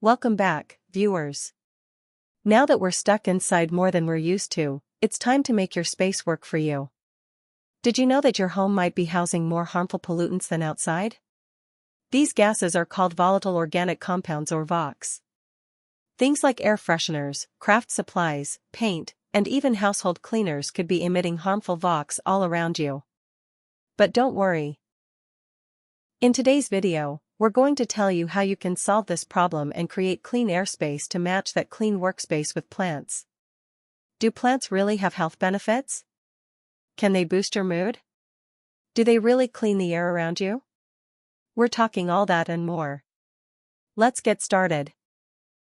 Welcome back, viewers. Now that we're stuck inside more than we're used to, it's time to make your space work for you. Did you know that your home might be housing more harmful pollutants than outside? These gases are called volatile organic compounds or VOCs. Things like air fresheners, craft supplies, paint, and even household cleaners could be emitting harmful VOCs all around you. But don't worry. In today's video, we're going to tell you how you can solve this problem and create clean airspace to match that clean workspace with plants. Do plants really have health benefits? Can they boost your mood? Do they really clean the air around you? We're talking all that and more. Let's get started.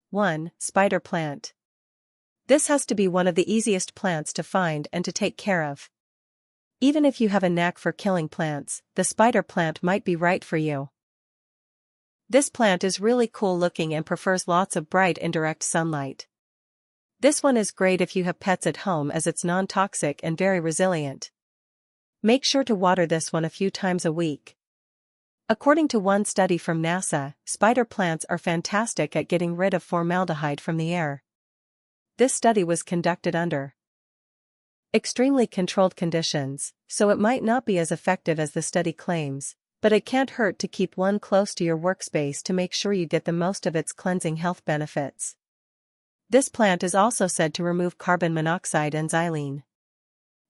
1. Spider plant. This has to be one of the easiest plants to find and to take care of. Even if you have a knack for killing plants, the spider plant might be right for you. This plant is really cool looking and prefers lots of bright indirect sunlight. This one is great if you have pets at home as it's non-toxic and very resilient. Make sure to water this one a few times a week. According to one study from NASA, spider plants are fantastic at getting rid of formaldehyde from the air. This study was conducted under extremely controlled conditions, so it might not be as effective as the study claims. But it can't hurt to keep one close to your workspace to make sure you get the most of its cleansing health benefits. This plant is also said to remove carbon monoxide and xylene.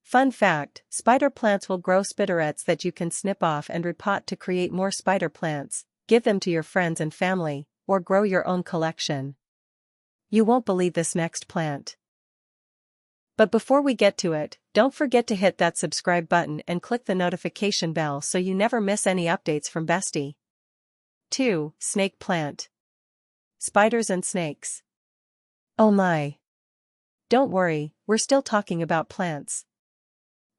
Fun fact, spider plants will grow spinnerets that you can snip off and repot to create more spider plants, give them to your friends and family, or grow your own collection. You won't believe this next plant. But before we get to it, don't forget to hit that subscribe button and click the notification bell so you never miss any updates from Bestie. 2. Snake plant. Spiders and snakes. Oh my. Don't worry, we're still talking about plants.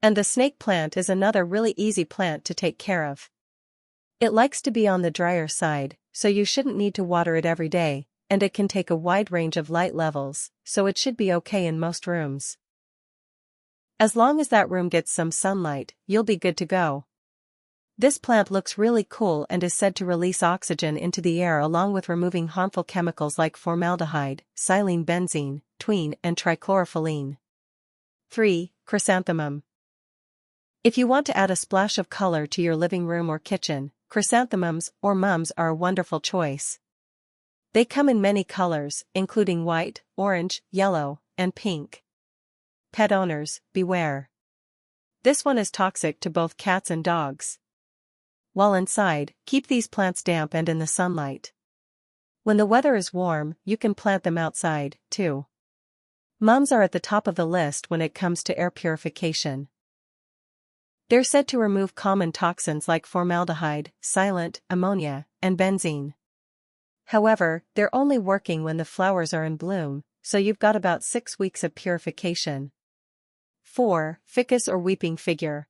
And the snake plant is another really easy plant to take care of. It likes to be on the drier side, so you shouldn't need to water it every day, and it can take a wide range of light levels, so it should be okay in most rooms. As long as that room gets some sunlight, you'll be good to go. This plant looks really cool and is said to release oxygen into the air along with removing harmful chemicals like formaldehyde, xylene benzene, twine, and trichlorophylline. 3. Chrysanthemum. If you want to add a splash of color to your living room or kitchen, chrysanthemums or mums are a wonderful choice. They come in many colors, including white, orange, yellow, and pink. Pet owners, beware. This one is toxic to both cats and dogs. While inside, keep these plants damp and in the sunlight. When the weather is warm, you can plant them outside, too. Mums are at the top of the list when it comes to air purification. They're said to remove common toxins like formaldehyde, silent, ammonia, and benzene. However, they're only working when the flowers are in bloom, so you've got about 6 weeks of purification. 4. Ficus or weeping figure.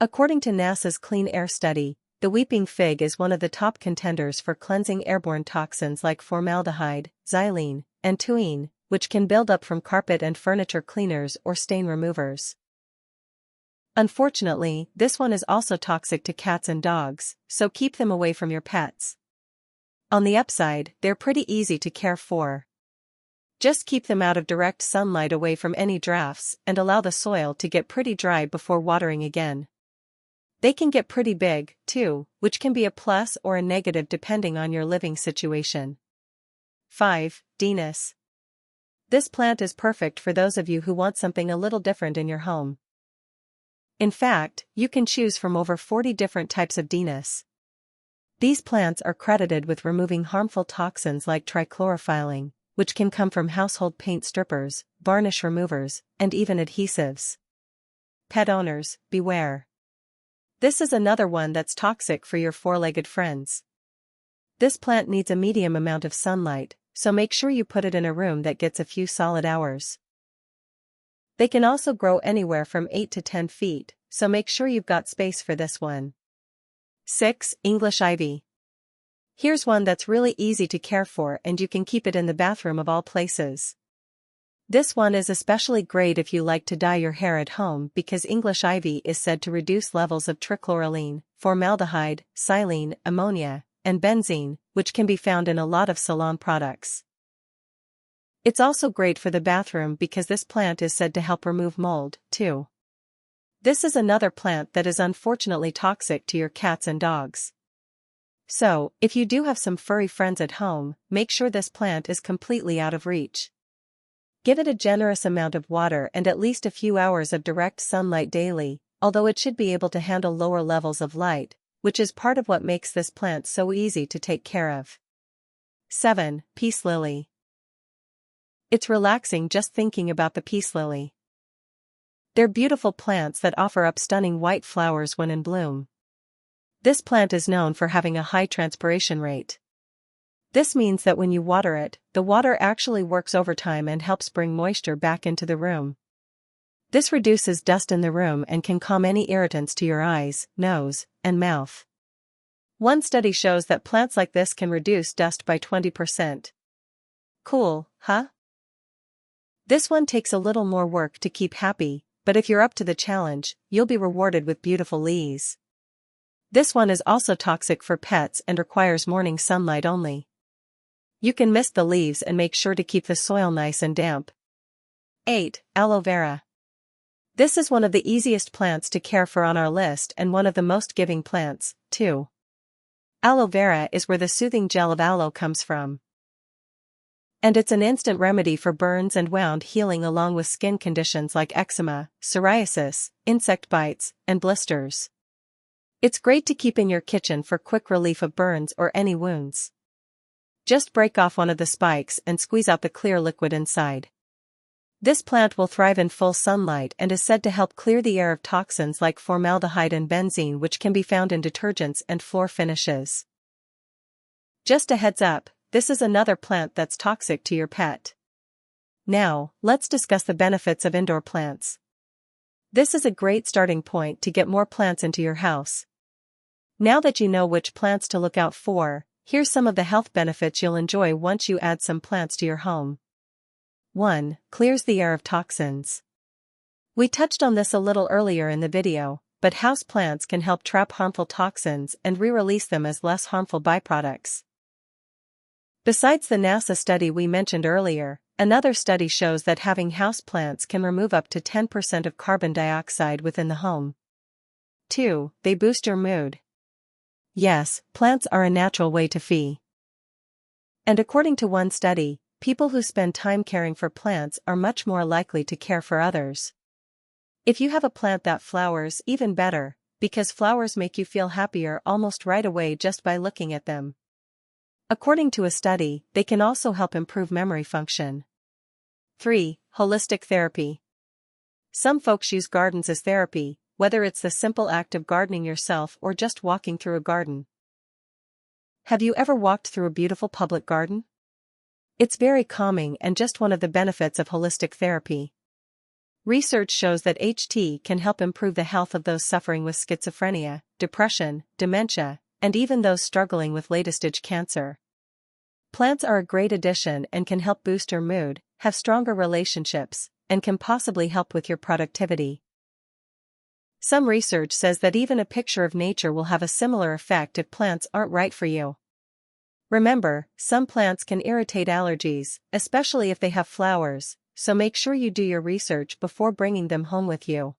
According to NASA's Clean Air Study, the weeping fig is one of the top contenders for cleansing airborne toxins like formaldehyde, xylene, and twine, which can build up from carpet and furniture cleaners or stain removers. Unfortunately, this one is also toxic to cats and dogs, so keep them away from your pets. On the upside, they're pretty easy to care for. Just keep them out of direct sunlight away from any drafts and allow the soil to get pretty dry before watering again. They can get pretty big, too, which can be a plus or a negative depending on your living situation. 5. Denis. This plant is perfect for those of you who want something a little different in your home. In fact, you can choose from over 40 different types of Denis. These plants are credited with removing harmful toxins like trichlorophylline, which can come from household paint strippers, varnish removers, and even adhesives. Pet owners, beware. This is another one that's toxic for your four-legged friends. This plant needs a medium amount of sunlight, so make sure you put it in a room that gets a few solid hours. They can also grow anywhere from 8 to 10 feet, so make sure you've got space for this one. 6. English ivy. Here's one that's really easy to care for and you can keep it in the bathroom of all places. This one is especially great if you like to dye your hair at home because English ivy is said to reduce levels of trichlorophylline, formaldehyde, xylene, ammonia, and benzene, which can be found in a lot of salon products. It's also great for the bathroom because this plant is said to help remove mold, too. This is another plant that is unfortunately toxic to your cats and dogs. So, if you do have some furry friends at home, make sure this plant is completely out of reach. Give it a generous amount of water and at least a few hours of direct sunlight daily, although it should be able to handle lower levels of light, which is part of what makes this plant so easy to take care of. 7. Peace Lily. It's relaxing just thinking about the peace lily. They're beautiful plants that offer up stunning white flowers when in bloom. This plant is known for having a high transpiration rate. This means that when you water it, the water actually works overtime and helps bring moisture back into the room. This reduces dust in the room and can calm any irritants to your eyes, nose, and mouth. One study shows that plants like this can reduce dust by 20%. Cool, huh? This one takes a little more work to keep happy, but if you're up to the challenge, you'll be rewarded with beautiful leaves. This one is also toxic for pets and requires morning sunlight only. You can mist the leaves and make sure to keep the soil nice and damp. 8. Aloe Vera. This is one of the easiest plants to care for on our list and one of the most giving plants, too. Aloe vera is where the soothing gel of aloe comes from. And it's an instant remedy for burns and wound healing along with skin conditions like eczema, psoriasis, insect bites, and blisters. It's great to keep in your kitchen for quick relief of burns or any wounds. Just break off one of the spikes and squeeze out the clear liquid inside. This plant will thrive in full sunlight and is said to help clear the air of toxins like formaldehyde and benzene, which can be found in detergents and floor finishes. Just a heads up, this is another plant that's toxic to your pet. Now, let's discuss the benefits of indoor plants. This is a great starting point to get more plants into your house. Now that you know which plants to look out for, here's some of the health benefits you'll enjoy once you add some plants to your home. 1. Clears the air of toxins. We touched on this a little earlier in the video, but house plants can help trap harmful toxins and re-release them as less harmful byproducts. Besides the NASA study we mentioned earlier, another study shows that having house plants can remove up to 10% of carbon dioxide within the home. 2. They boost your mood. Yes, plants are a natural way to feel. And according to one study, people who spend time caring for plants are much more likely to care for others. If you have a plant that flowers, even better, because flowers make you feel happier almost right away just by looking at them. According to a study, they can also help improve memory function. 3. Holistic therapy. Some folks use gardens as therapy, whether it's the simple act of gardening yourself or just walking through a garden. Have you ever walked through a beautiful public garden? It's very calming and just one of the benefits of holistic therapy. Research shows that HT can help improve the health of those suffering with schizophrenia, depression, dementia, and even those struggling with late-stage cancer. Plants are a great addition and can help boost your mood, have stronger relationships, and can possibly help with your productivity. Some research says that even a picture of nature will have a similar effect if plants aren't right for you. Remember, some plants can irritate allergies, especially if they have flowers, so make sure you do your research before bringing them home with you.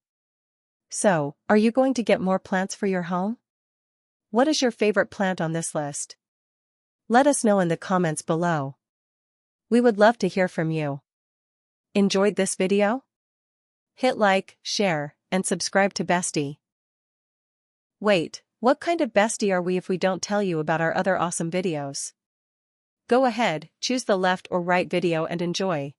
So, are you going to get more plants for your home? What is your favorite plant on this list? Let us know in the comments below. We would love to hear from you. Enjoyed this video? Hit like, share, and subscribe to Bestie. Wait, what kind of bestie are we if we don't tell you about our other awesome videos? Go ahead, choose the left or right video and enjoy.